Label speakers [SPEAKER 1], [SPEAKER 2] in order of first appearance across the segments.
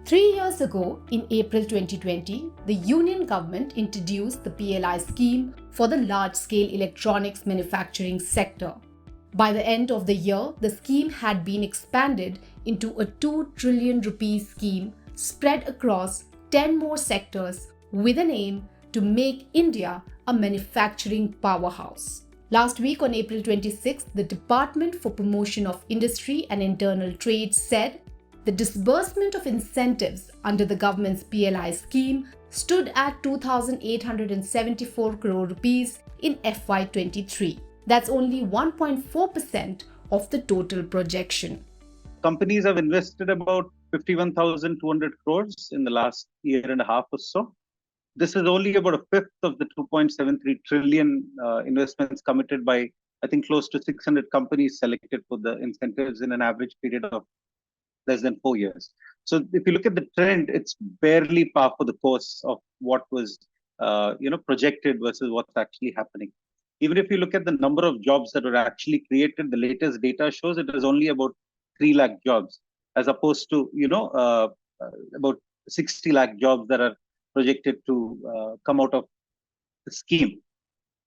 [SPEAKER 1] 3 years ago, in April 2020, the Union government introduced the PLI scheme for the large-scale electronics manufacturing sector. By the end of the year, the scheme had been expanded into a 2 trillion rupee scheme spread across 10 more sectors with an aim to make India a manufacturing powerhouse. Last week on April 26, the Department for Promotion of Industry and Internal Trade said the disbursement of incentives under the government's PLI scheme stood at 2,874 crore rupees in FY23. That's only 1.4% of the total projection.
[SPEAKER 2] Companies have invested about 51,200 crores in the last year and a half or so. This is only about a fifth of the 2.73 trillion investments committed by, I think, close to 600 companies selected for the incentives in an average period of less than 4 years. So if you look at the trend, it's barely par for the course of what was projected versus what's actually happening. Even if you look at the number of jobs that were actually created, the latest data shows it is only about 3 lakh jobs, as opposed to about 60 lakh jobs that are projected to come out of the scheme.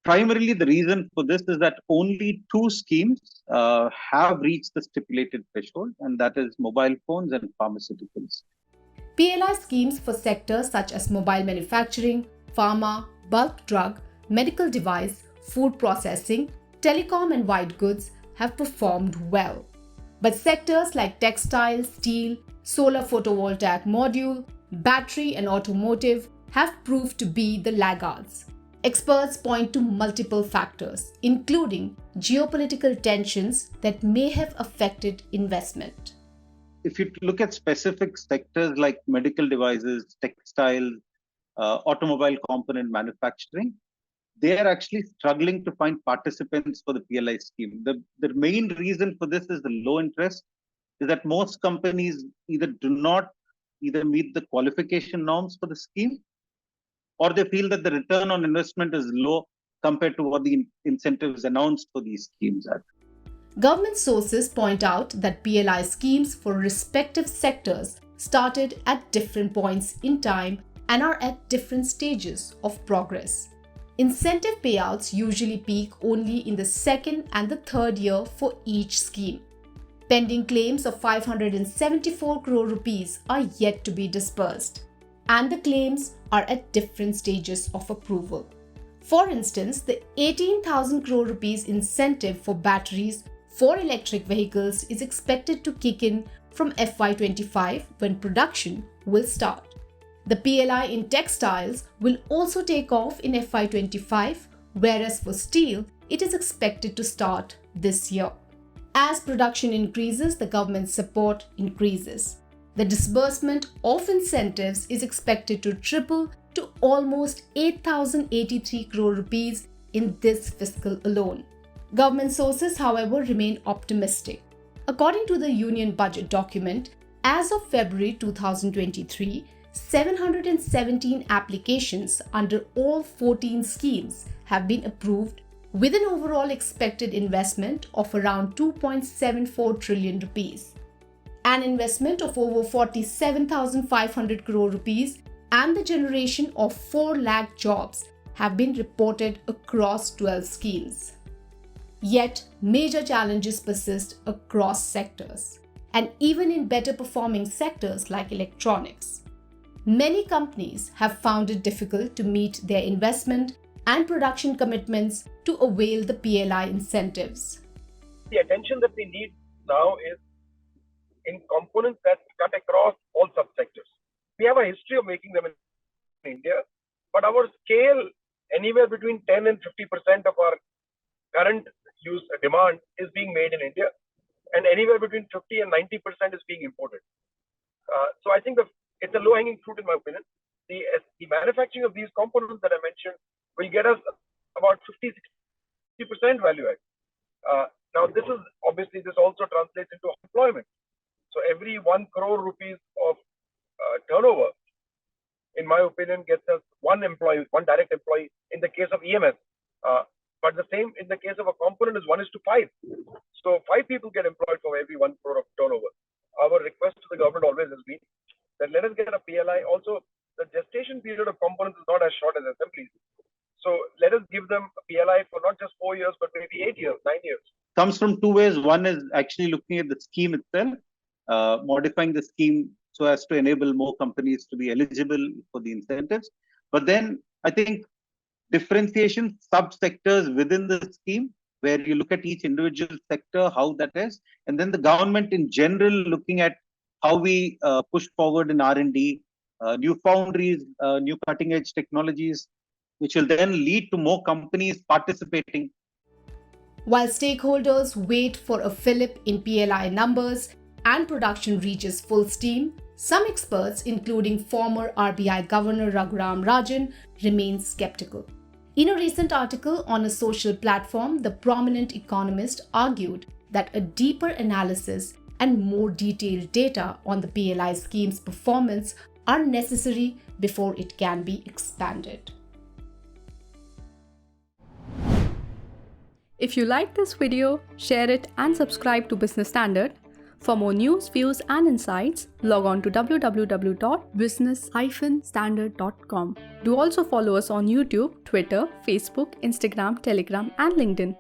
[SPEAKER 2] Primarily, the reason for this is that only 2 schemes have reached the stipulated threshold, and that is mobile phones and pharmaceuticals.
[SPEAKER 1] PLI schemes for sectors such as mobile manufacturing, pharma, bulk drug, medical device, food processing, telecom and white goods have performed well. But sectors like textile, steel, solar photovoltaic module, battery and automotive have proved to be the laggards. Experts point to multiple factors, including geopolitical tensions that may have affected investment.
[SPEAKER 2] If you look at specific sectors like medical devices, textile, automobile component manufacturing, they are actually struggling to find participants for the PLI scheme. The main reason for this is the low interest, is that most companies either meet the qualification norms for the scheme, or they feel that the return on investment is low compared to what the incentives announced for these schemes are.
[SPEAKER 1] Government sources point out that PLI schemes for respective sectors started at different points in time and are at different stages of progress. Incentive payouts usually peak only in the second and the third year for each scheme. Pending claims of 574 crore rupees are yet to be disbursed, and the claims are at different stages of approval. For instance, the 18,000 crore rupees incentive for batteries for electric vehicles is expected to kick in from FY25 when production will start. The PLI in textiles will also take off in FY25, whereas for steel, it is expected to start this year. As production increases, the government support increases. The disbursement of incentives is expected to triple to almost 8,083 crore rupees in this fiscal alone. Government sources, however, remain optimistic. According to the Union budget document, as of February 2023, 717 applications under all 14 schemes have been approved with an overall expected investment of around 2.74 trillion rupees. An investment of over 47,500 crore rupees and the generation of 4 lakh jobs have been reported across 12 schemes. Yet, major challenges persist across sectors, and even in better performing sectors like electronics. Many companies have found it difficult to meet their investment and production commitments to avail the PLI incentives.
[SPEAKER 3] The attention that we need now is in components that cut across all subsectors. We have a history of making them in India, but our scale, anywhere between 10 and 50% of our current use demand is being made in India, and anywhere between 50 and 90% is being imported. So I think it's a low-hanging fruit in my opinion. The manufacturing of these components that I mentioned will get us about 50-60% value add. Now this also translates into employment. So every 1 crore rupees of turnover, in my opinion, gets us one direct employee in the case of EMS. But the same in the case of a component is 1:5. So 5 people get employed for every 1 crore of turnover. Our request to the government always has been that let us get a PLI. Also, the gestation period of components is not as short as assemblies. So let us give them a PLI for not just 4 years, but maybe 8 years, 9 years.
[SPEAKER 2] Comes from two ways. One is actually looking at the scheme itself, modifying the scheme so as to enable more companies to be eligible for the incentives. But then I think differentiation subsectors within the scheme, where you look at each individual sector, how that is, and then the government in general looking at how we push forward in R&D, new foundries, new cutting edge technologies, which will then lead to more companies participating.
[SPEAKER 1] While stakeholders wait for a fillip in PLI numbers and production reaches full steam, some experts, including former RBI Governor Raghuram Rajan, remain skeptical. In a recent article on a social platform, the prominent economist argued that a deeper analysis and more detailed data on the PLI scheme's performance are necessary before it can be expanded.
[SPEAKER 4] If you like this video, share it and subscribe to Business Standard. For more news, views and insights, log on to www.business-standard.com. Do also follow us on YouTube, Twitter, Facebook, Instagram, Telegram and LinkedIn.